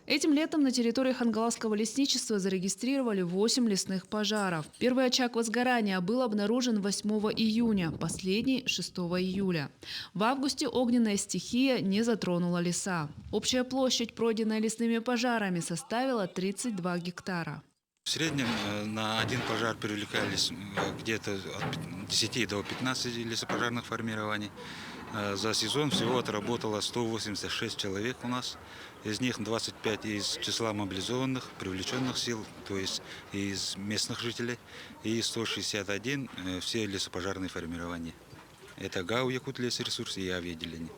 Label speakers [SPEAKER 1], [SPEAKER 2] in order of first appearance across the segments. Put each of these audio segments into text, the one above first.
[SPEAKER 1] Этим летом на территории Хангаласского лесничества зарегистрировали 8 лесных пожаров. Первый очаг возгорания был обнаружен 8 июня, последний – 6 июля. В августе огненная стихия не затронула леса. Общая площадь, пройденная лесными пожарами, составила 32 гектара.
[SPEAKER 2] В среднем на один пожар привлекались где-то от 10 до 15 лесопожарных формирований. За сезон всего отработало 186 человек у нас. Из них 25 из числа мобилизованных, привлеченных сил, то есть из местных жителей, и 161 все лесопожарные формирования. Это ГАУ «Якутлесресурс» и авиаотделение.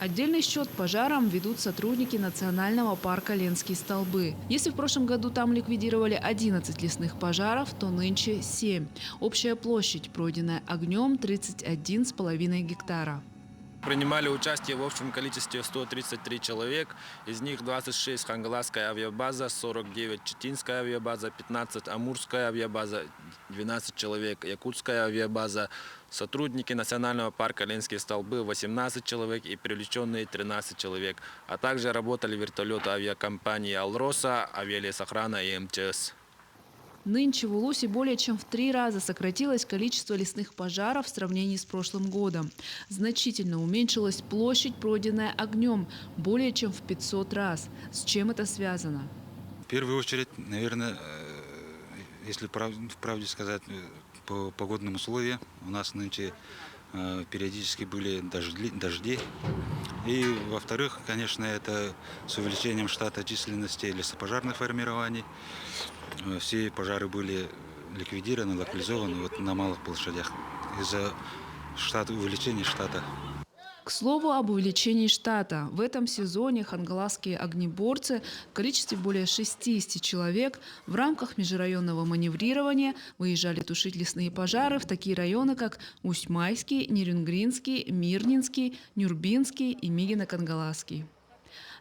[SPEAKER 1] Отдельный счет пожарам ведут сотрудники национального парка Ленские столбы. Если в прошлом году там ликвидировали 11 лесных пожаров, то нынче 7. Общая площадь, пройденная огнем, 31,5 гектара.
[SPEAKER 3] Принимали участие в общем количестве 133 человек, из них 26 Хангаласская авиабаза, 49 Читинская авиабаза, 15 Амурская авиабаза, 12 человек Якутская авиабаза, сотрудники Национального парка Ленские столбы 18 человек и привлеченные 13 человек, а также работали вертолеты авиакомпании «Алроса», авиалесохрана и МЧС.
[SPEAKER 1] Нынче в Улусе более чем в 3 раза сократилось количество лесных пожаров в сравнении с прошлым годом. Значительно уменьшилась площадь, пройденная огнем, более чем в 500 раз. С чем это связано?
[SPEAKER 2] В первую очередь, наверное, если правде сказать, по погодным условиям у нас нынче периодически были дожди. И, во-вторых, конечно, это с увеличением штата численности лесопожарных формирований. Все пожары были ликвидированы, локализованы на малых площадях из-за увеличения штата.
[SPEAKER 1] К слову об увеличении штата. В этом сезоне хангаласские огнеборцы в количестве более 60 человек в рамках межрайонного маневрирования выезжали тушить лесные пожары в такие районы, как Усть-Майский, Нерюнгринский, Мирнинский, Нюрбинский и Мигино-Кангаласский.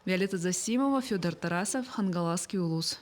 [SPEAKER 1] Виолетта Засимова, Федор Тарасов, Хангаласский улус.